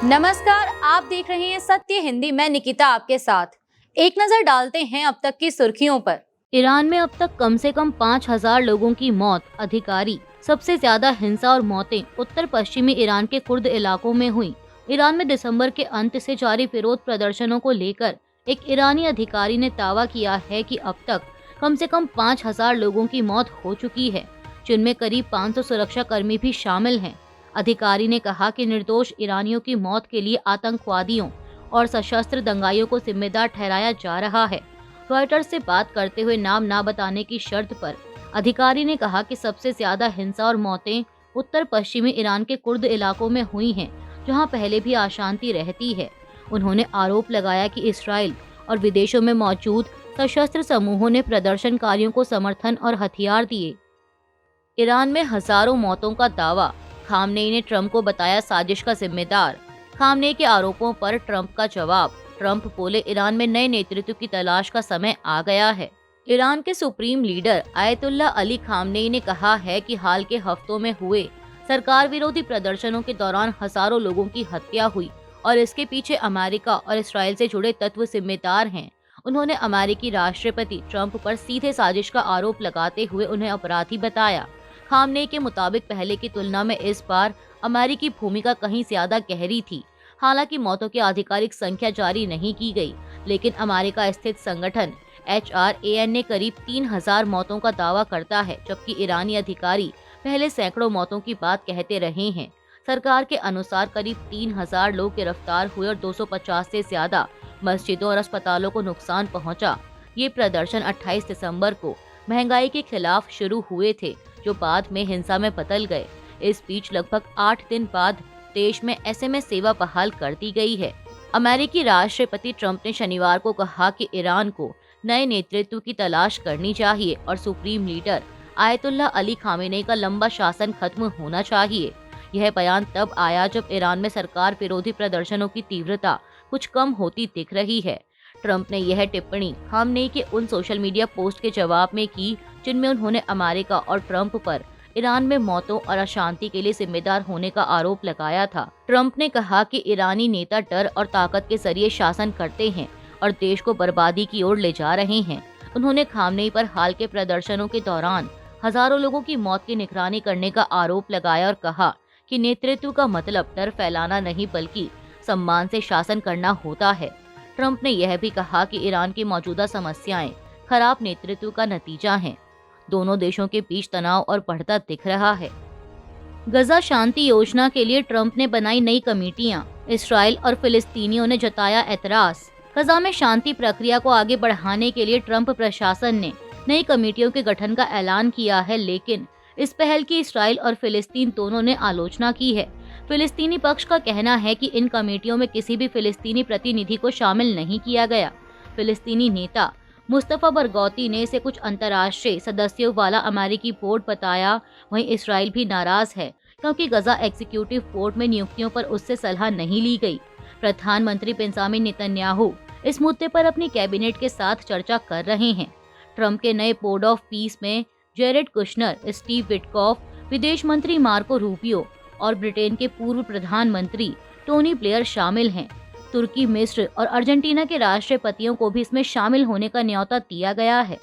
नमस्कार, आप देख रहे हैं सत्य हिंदी। मैं निकिता आपके साथ। एक नजर डालते हैं अब तक की सुर्खियों पर। ईरान में अब तक कम से कम 5,000 लोगों की मौत। अधिकारी सबसे ज्यादा हिंसा और मौतें उत्तर पश्चिमी ईरान के कुर्द इलाकों में हुई। ईरान में दिसंबर के अंत से जारी विरोध प्रदर्शनों को लेकर एक ईरानी अधिकारी ने दावा किया है कि अब तक कम से कम 5,000 लोगों की मौत हो चुकी है, जिनमें करीब 500 सुरक्षा कर्मी भी शामिल हैं। अधिकारी ने कहा कि निर्दोष ईरानियों की मौत के लिए आतंकवादियों और सशस्त्र दंगाइयों को जिम्मेदार ठहराया जा रहा है। रॉयटर्स से बात करते हुए नाम ना बताने की शर्त पर अधिकारी ने कहा कि सबसे ज्यादा हिंसा और मौतें उत्तर पश्चिमी ईरान के कुर्द इलाकों में हुई हैं, जहां पहले भी अशांति रहती है। उन्होंने आरोप लगाया कि इसराइल और विदेशों में मौजूद सशस्त्र समूहों ने प्रदर्शनकारियों को समर्थन और हथियार दिए। ईरान में हजारों मौतों का दावा। खामनेई ने ट्रंप को बताया साजिश का जिम्मेदार। खामनेई के आरोपों पर ट्रंप का जवाब। ट्रंप बोले, ईरान में नए नेतृत्व की तलाश का समय आ गया है। ईरान के supreme leader ayatollah Ali Khamenei ने कहा है कि हाल के हफ्तों में हुए सरकार विरोधी प्रदर्शनों के दौरान हजारों लोगों की हत्या हुई और इसके पीछे अमेरिका और इसराइल से जुड़े तत्व जिम्मेदार हैं। उन्होंने अमेरिकी राष्ट्रपति ट्रंप पर सीधे साजिश का आरोप लगाते हुए उन्हें अपराधी बताया। खामनेई के मुताबिक पहले की तुलना में इस बार अमेरिकी भूमिका कहीं ज्यादा गहरी थी। हालांकि मौतों की आधिकारिक संख्या जारी नहीं की गई, लेकिन अमेरिका स्थित संगठन HRAN ने करीब 3,000 मौतों का दावा करता है, जबकि ईरानी अधिकारी पहले सैकड़ों मौतों की बात कहते रहे हैं। सरकार के अनुसार करीब 3,000 लोग गिरफ्तार हुए और 250 से ज्यादा मस्जिदों और अस्पतालों को नुकसान पहुंचा। ये प्रदर्शन 28 दिसंबर को महंगाई के खिलाफ शुरू हुए थे, जो बाद में हिंसा में बदल गए। इस बीच लगभग 8 दिन बाद देश में SMS सेवा बहाल कर दी गई है। अमेरिकी राष्ट्रपति ट्रंप ने शनिवार को कहा कि ईरान को नए नेतृत्व की तलाश करनी चाहिए और supreme leader ayatollah Ali Khamenei का लंबा शासन खत्म होना चाहिए। यह बयान तब आया जब ईरान में सरकार विरोधी प्रदर्शनों की तीव्रता कुछ कम होती दिख रही है। ट्रंप ने यह टिप्पणी खामेनेई के उन सोशल मीडिया पोस्ट के जवाब में की, जिनमें उन्होंने अमेरिका और ट्रंप पर ईरान में मौतों और अशांति के लिए जिम्मेदार होने का आरोप लगाया था। ट्रंप ने कहा कि ईरानी नेता डर और ताकत के जरिए शासन करते हैं और देश को बर्बादी की ओर ले जा रहे हैं। उन्होंने खामनेई पर हाल के प्रदर्शनों के दौरान हजारों लोगों की मौत की निगरानी करने का आरोप लगाया और कहा कि नेतृत्व का मतलब डर फैलाना नहीं बल्कि सम्मान से शासन करना होता है। ट्रंप ने यह भी कहा कि ईरान की मौजूदा समस्याएं खराब नेतृत्व का नतीजा हैं। दोनों देशों के बीच तनाव और बढ़ता दिख रहा है। गजा शांति योजना के लिए ट्रंप ने बनाई नई कमेटियां। इसराइल और फिलिस्तीनियों ने जताया एतराज। गजा में शांति प्रक्रिया को आगे बढ़ाने के लिए ट्रंप प्रशासन ने नई कमेटियों के गठन का ऐलान किया है, लेकिन इस पहल की इसराइल और फिलिस्तीन दोनों ने आलोचना की है। फिलिस्तीनी पक्ष का कहना है कि इन कमेटियों में किसी भी फिलिस्तीनी प्रतिनिधि को शामिल नहीं किया गया। फिलिस्तीनी नेता मुस्तफा बरगौती ने इसे कुछ अंतर्राष्ट्रीय सदस्यों वाला अमेरिकी बोर्ड बताया। वहीं इसराइल भी नाराज है क्योंकि गजा एग्जीक्यूटिव बोर्ड में नियुक्तियों पर उससे सलाह नहीं ली गई। प्रधानमंत्री बेंजामिन नेतन्याहू इस मुद्दे पर अपनी कैबिनेट के साथ चर्चा कर रहे हैं। ट्रंप के नए बोर्ड ऑफ पीस में जेरेड कुशनर, स्टीव विटकॉफ, विदेश मंत्री मार्को रूबियो और ब्रिटेन के पूर्व प्रधानमंत्री टोनी ब्लेयर शामिल हैं। तुर्की, मिस्र और अर्जेंटीना के राष्ट्रपतियों को भी इसमें शामिल होने का न्योता दिया गया है।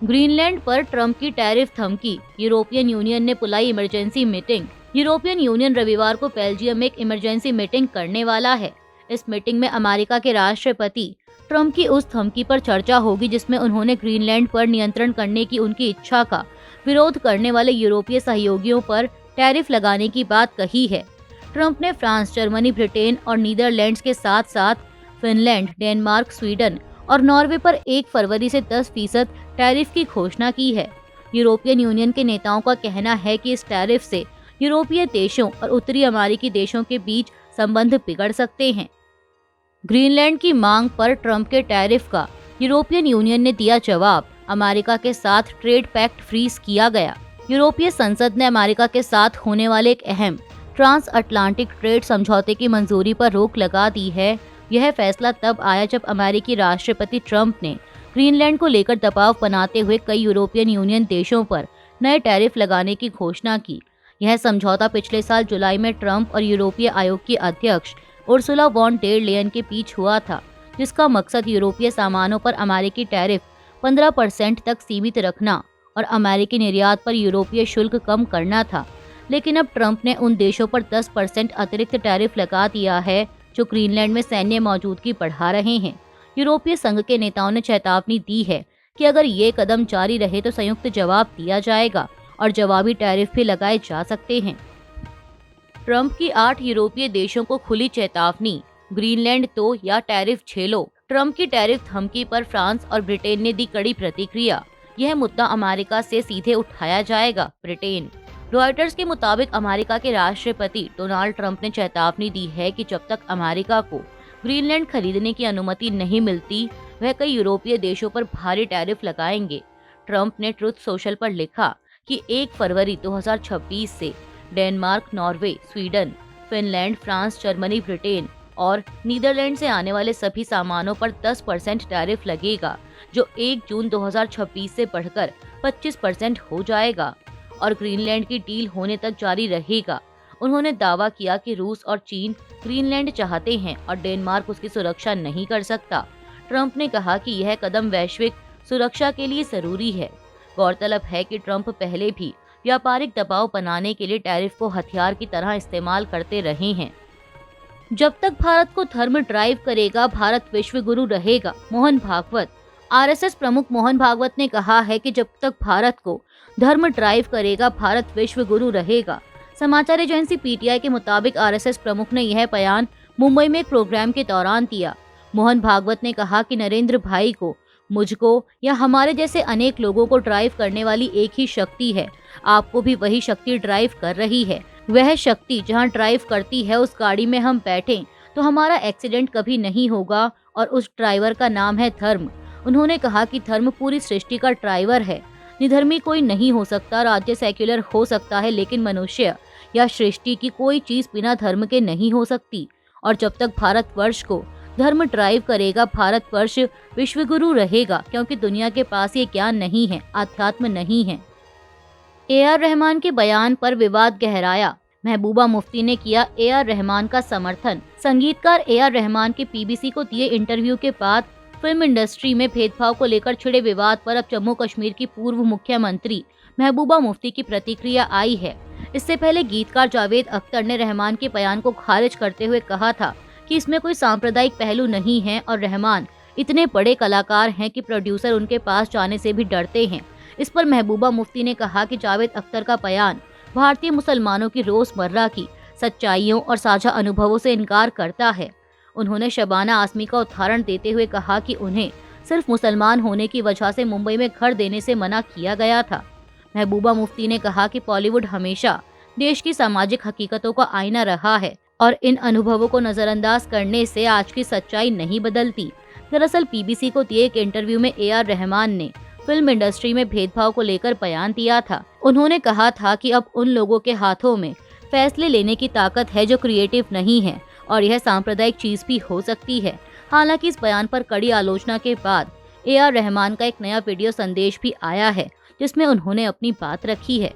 ग्रीनलैंड पर ट्रंप की टैरिफ धमकी। यूरोपियन यूनियन ने बुलाई इमरजेंसी मीटिंग। यूरोपियन यूनियन रविवार को बेल्जियम में एक इमरजेंसी मीटिंग करने वाला है। इस मीटिंग में अमेरिका के राष्ट्रपति ट्रंप की उस धमकी पर चर्चा होगी जिसमें उन्होंने ग्रीनलैंड पर नियंत्रण करने की उनकी इच्छा का विरोध करने वाले यूरोपीय सहयोगियों पर टैरिफ लगाने की बात कही है। ट्रंप ने फ्रांस, जर्मनी, ब्रिटेन और नीदरलैंड्स के साथ साथ फिनलैंड, डेनमार्क, स्वीडन और नॉर्वे पर 1 फरवरी से 10% टैरिफ की घोषणा की है। यूरोपियन यूनियन के नेताओं का कहना है कि इस टैरिफ से यूरोपीय देशों और उत्तरी अमेरिकी देशों के बीच संबंध बिगड़ सकते हैं। ग्रीनलैंड की मांग पर ट्रंप के टैरिफ का यूरोपियन यूनियन ने दिया जवाब। अमेरिका के साथ ट्रेड पैक्ट फ्रीज किया गया। यूरोपीय संसद ने अमेरिका के साथ होने वाले एक अहम ट्रांस अटलांटिक ट्रेड समझौते की मंजूरी पर रोक लगा दी है। यह फैसला तब आया जब अमेरिकी राष्ट्रपति ट्रंप ने ग्रीनलैंड को लेकर दबाव बनाते हुए कई यूरोपियन यूनियन देशों पर नए टैरिफ लगाने की घोषणा की। यह समझौता पिछले साल जुलाई में ट्रंप और यूरोपीय आयोग की अध्यक्ष उर्सुला वॉन डेर लेयन के बीच हुआ था, जिसका मकसद यूरोपीय सामानों पर अमेरिकी टैरिफ 15% तक सीमित रखना और अमेरिकी निर्यात पर यूरोपीय शुल्क कम करना था। लेकिन अब ट्रंप ने उन देशों पर 10% अतिरिक्त टैरिफ लगा दिया है जो ग्रीनलैंड में सैन्य मौजूदगी बढ़ा रहे हैं। यूरोपीय संघ के नेताओं ने चेतावनी दी है कि अगर ये कदम जारी रहे तो संयुक्त जवाब दिया जाएगा और जवाबी टैरिफ भी लगाए जा सकते हैं। ट्रंप की 8 यूरोपीय देशों को खुली चेतावनी, ग्रीनलैंड तो या टैरिफ झेलो। ट्रंप की टैरिफ धमकी पर फ्रांस और ब्रिटेन ने दी कड़ी प्रतिक्रिया। यह मुद्दा अमेरिका से सीधे उठाया जाएगा। ब्रिटेन। रॉयटर्स के मुताबिक अमेरिका के राष्ट्रपति डोनाल्ड ट्रंप ने चेतावनी दी है कि जब तक अमेरिका को ग्रीनलैंड खरीदने की अनुमति नहीं मिलती, वह कई यूरोपीय देशों पर भारी टैरिफ लगाएंगे। ट्रंप ने ट्रुथ सोशल पर लिखा कि 1 फरवरी 2026 से Denmark, Norway, Sweden, Finland, France, Germany, Britain और नीदरलैंड से आने वाले सभी सामानों पर 10% टैरिफ लगेगा, जो 1 जून 2026 से बढ़कर 25% हो जाएगा और ग्रीनलैंड की डील होने तक जारी रहेगा। उन्होंने दावा किया कि रूस और चीन ग्रीनलैंड चाहते हैं और डेनमार्क उसकी सुरक्षा नहीं कर सकता। ट्रंप ने कहा कि यह कदम वैश्विक सुरक्षा के लिए जरूरी है। गौरतलब है कि ट्रंप पहले भी व्यापारिक दबाव बनाने के लिए टैरिफ को हथियार की तरह इस्तेमाल करते रहे हैं। जब तक भारत को धर्म ड्राइव करेगा, भारत विश्व गुरु रहेगा। मोहन भागवत। आरएसएस प्रमुख मोहन भागवत ने कहा है कि जब तक भारत को धर्म ड्राइव करेगा, भारत विश्व गुरु रहेगा। समाचार एजेंसी पीटीआई के मुताबिक आरएसएस प्रमुख ने यह बयान मुंबई में एक प्रोग्राम के दौरान दिया। मोहन भागवत ने कहा कि नरेंद्र भाई को, मुझको या हमारे जैसे अनेक लोगों को ड्राइव करने वाली एक ही शक्ति है। आपको भी वही शक्ति ड्राइव कर रही है। वह शक्ति जहां ड्राइव करती है, उस गाड़ी में हम बैठें तो हमारा एक्सीडेंट कभी नहीं होगा और उस ड्राइवर का नाम है धर्म। उन्होंने कहा कि धर्म पूरी सृष्टि का ड्राइवर है। निधर्मी कोई नहीं हो सकता। राज्य सेक्युलर हो सकता है, लेकिन मनुष्य या सृष्टि की कोई चीज बिना धर्म के नहीं हो सकती। और जब तक भारतवर्ष को धर्म ड्राइव करेगा, भारतवर्ष विश्वगुरु रहेगा, क्योंकि दुनिया के पास ये ज्ञान नहीं है, अध्यात्म नहीं है। AR रहमान के बयान पर विवाद गहराया। महबूबा मुफ्ती ने किया AR रहमान का समर्थन। संगीतकार AR रहमान के PBC को दिए इंटरव्यू के बाद फिल्म इंडस्ट्री में भेदभाव को लेकर छिड़े विवाद पर अब जम्मू कश्मीर की पूर्व मुख्यमंत्री महबूबा मुफ्ती की प्रतिक्रिया आई है। इससे पहले गीतकार जावेद अख्तर ने रहमान के बयान को खारिज करते हुए कहा था कि इसमें कोई सांप्रदायिक पहलू नहीं है और रहमान इतने बड़े कलाकार हैं कि प्रोड्यूसर उनके पास जाने से भी डरते हैं। इस पर महबूबा मुफ्ती ने कहा कि जावेद अख्तर का बयान भारतीय मुसलमानों की रोजमर्रा की सच्चाइयों और साझा अनुभवों से इनकार करता है। उन्होंने शबाना आजमी का उदाहरण देते हुए कहा कि उन्हें सिर्फ मुसलमान होने की वजह से मुंबई में घर देने से मना किया गया था। महबूबा मुफ्ती ने कहा कि बॉलीवुड हमेशा देश की सामाजिक हकीकतों का आईना रहा है और इन अनुभवों को नजरअंदाज करने से आज की सच्चाई नहीं बदलती। दरअसल PBC को दिए एक इंटरव्यू में AR रहमान ने फिल्म इंडस्ट्री में भेदभाव को लेकर बयान दिया था। उन्होंने कहा था कि अब उन लोगों के हाथों में फैसले लेने की ताकत है जो क्रिएटिव नहीं है और यह सांप्रदायिक चीज भी हो सकती है। हालांकि इस बयान पर कड़ी आलोचना के बाद AR रहमान का एक नया वीडियो संदेश भी आया है, जिसमें उन्होंने अपनी बात रखी है।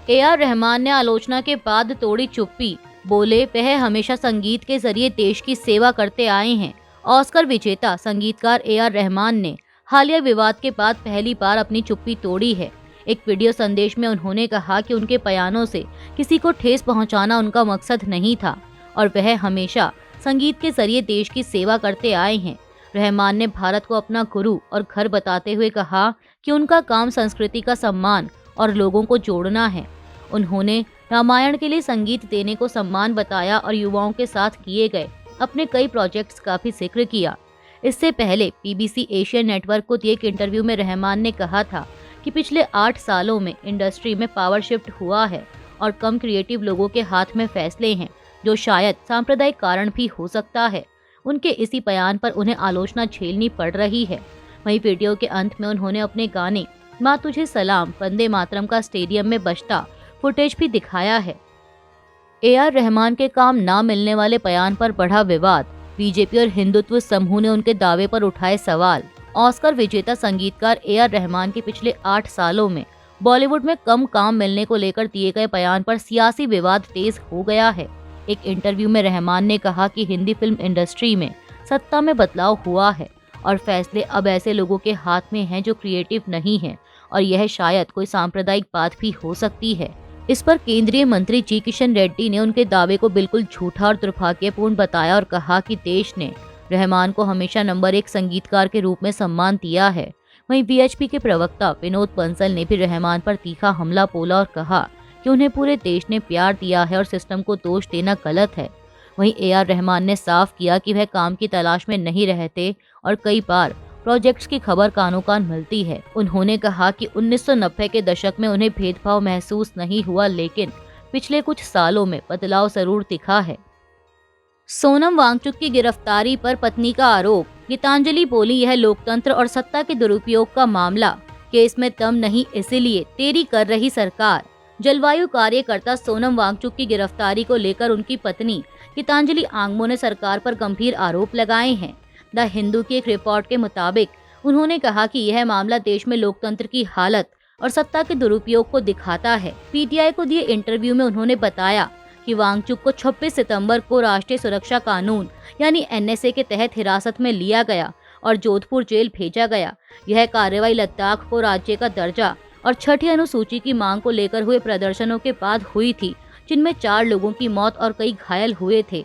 AR रहमान ने आलोचना के बाद तोड़ी चुप्पी। बोले, वह हमेशा संगीत के जरिए देश की सेवा करते आए हैं। ऑस्कर विजेता संगीतकार AR रहमान ने हालिया विवाद के बाद पहली बार अपनी चुप्पी तोड़ी है। एक वीडियो संदेश में उन्होंने कहा कि उनके बयानों से किसी को ठेस पहुंचाना उनका मकसद नहीं था और वह हमेशा संगीत के जरिए देश की सेवा करते आए हैं। रहमान ने भारत को अपना गुरु और घर बताते हुए कहा कि उनका काम संस्कृति का सम्मान और लोगों को जोड़ना है। उन्होंने रामायण के लिए संगीत देने को सम्मान बताया और युवाओं के साथ किए गए अपने कई प्रोजेक्ट्स का भी जिक्र किया। इससे पहले PBC एशिया नेटवर्क को दिए एक इंटरव्यू में रहमान ने कहा था कि पिछले 8 सालों में इंडस्ट्री में पावर शिफ्ट हुआ है और कम क्रिएटिव लोगों के हाथ में फैसले हैं, जो शायद सांप्रदायिक कारण भी हो सकता है। उनके इसी बयान पर उन्हें आलोचना झेलनी पड़ रही है। वहीं वीडियो के अंत में उन्होंने अपने गाने माँ तुझे सलाम, वंदे मातरम का स्टेडियम में बजता फुटेज भी दिखाया है। AR रहमान के काम ना मिलने वाले बयान पर बढ़ा विवाद। बीजेपी और हिंदुत्व समूह ने उनके दावे पर उठाए सवाल। ऑस्कर विजेता संगीतकार AR रहमान के पिछले 8 सालों में बॉलीवुड में कम काम मिलने को लेकर दिए गए बयान पर सियासी विवाद तेज हो गया है। एक इंटरव्यू में रहमान ने कहा कि हिंदी फिल्म इंडस्ट्री में सत्ता में बदलाव हुआ है और फैसले अब ऐसे लोगों के हाथ में हैं जो क्रिएटिव नहीं हैं, और यह शायद कोई सांप्रदायिक बात भी हो सकती है। इस पर केंद्रीय मंत्री जी किशन रेड्डी ने उनके दावे को बिल्कुल झूठा और दुर्भाग्यपूर्ण बताया और कहा कि देश ने रहमान को हमेशा नंबर 1 संगीतकार के रूप में सम्मान दिया है। वहीं वीएचपी के प्रवक्ता विनोद बंसल ने भी रहमान पर तीखा हमला बोला और कहा कि उन्हें पूरे देश ने प्यार दिया है और सिस्टम को दोष देना गलत है। वहीं एआर रहमान ने साफ किया कि वह काम की तलाश में नहीं रहते और कई बार प्रोजेक्ट्स की खबर कानों कान मिलती है। उन्होंने कहा कि 1990 के दशक में उन्हें भेदभाव महसूस नहीं हुआ, लेकिन पिछले कुछ सालों में बदलाव जरूर दिखा है। सोनम वांगचुक की गिरफ्तारी पर पत्नी का आरोप। गीतांजलि बोली, यह लोकतंत्र और सत्ता के दुरुपयोग का मामला, केस में दम नहीं इसीलिए देरी कर रही सरकार। जलवायु कार्यकर्ता सोनम वांगचुक की गिरफ्तारी को लेकर उनकी पत्नी गीतांजलि आंगमो ने सरकार पर गंभीर आरोप लगाए हैं। द हिंदू की एक रिपोर्ट के मुताबिक उन्होंने कहा कि यह मामला देश में लोकतंत्र की हालत और सत्ता के दुरुपयोग को दिखाता है। पीटीआई को दिए इंटरव्यू में उन्होंने बताया कि वांगचुक को 26 सितंबर को राष्ट्रीय सुरक्षा कानून यानी एनएसए के तहत हिरासत में लिया गया और जोधपुर जेल भेजा गया। यह कार्रवाई लद्दाख को राज्य का दर्जा और 6ठी अनुसूची की मांग को लेकर हुए प्रदर्शनों के बाद हुई थी, जिनमें 4 लोगों की मौत और कई घायल हुए थे।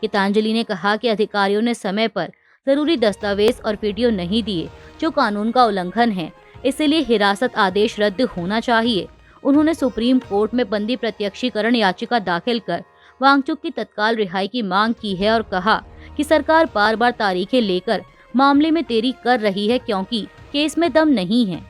गीतांजलि ने कहा कि अधिकारियों ने समय पर जरूरी दस्तावेज और वीडियो नहीं दिए, जो कानून का उल्लंघन है, इसलिए हिरासत आदेश रद्द होना चाहिए। उन्होंने सुप्रीम कोर्ट में बंदी प्रत्यक्षीकरण याचिका दाखिल कर वांगचुक की तत्काल रिहाई की मांग की है और कहा कि सरकार बार बार तारीखें लेकर मामले में देरी कर रही है क्योंकि केस में दम नहीं है।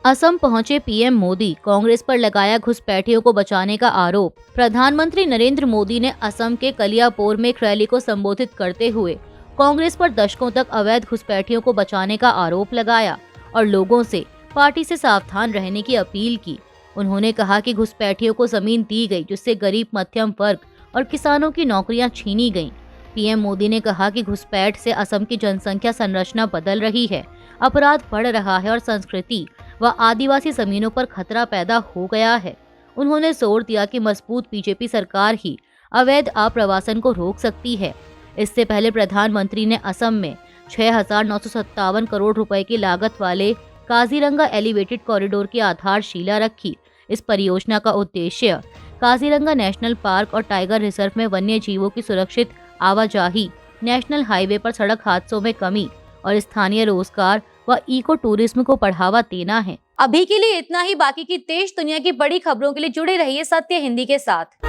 असम पहुंचे पीएम मोदी, कांग्रेस पर लगाया घुसपैठियों को बचाने का आरोप। प्रधानमंत्री नरेंद्र मोदी ने असम के कलियापोर में एक रैली को संबोधित करते हुए कांग्रेस पर दशकों तक अवैध घुसपैठियों को बचाने का आरोप लगाया और लोगों से पार्टी से सावधान रहने की अपील की। उन्होंने कहा कि घुसपैठियों को जमीन दी गई, जिससे गरीब मध्यम वर्ग और किसानों की नौकरियां छीनी गईं। पीएम मोदी ने कहा कि घुसपैठ से असम की जनसंख्या संरचना बदल रही है, अपराध बढ़ रहा है और संस्कृति व आदिवासी जमीनों पर खतरा पैदा हो गया है। उन्होंने जोर दिया कि मजबूत बीजेपी सरकार ही अवैध आप्रवासन को रोक सकती है। इससे पहले प्रधानमंत्री ने असम में 6,957 करोड़ रुपए की लागत वाले काजीरंगा एलिवेटेड कॉरिडोर की आधारशिला रखी। इस परियोजना का उद्देश्य काजीरंगा नेशनल पार्क और टाइगर रिजर्व में वन्य जीवों की सुरक्षित आवाजाही, नेशनल हाईवे पर सड़क हादसों में कमी और स्थानीय रोजगार व इको टूरिज्म को बढ़ावा देना है। अभी के लिए इतना ही। बाकी की देश दुनिया की बड़ी खबरों के लिए जुड़े रहिए सत्य हिंदी के साथ।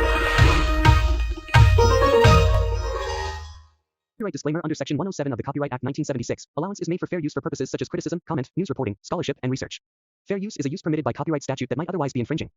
Copyright disclaimer under Section 107 of the Copyright Act 1976. Allowance is made for fair use for purposes such as criticism, comment, news reporting, scholarship, and research. Fair use is a use permitted by copyright statute that might otherwise be infringing.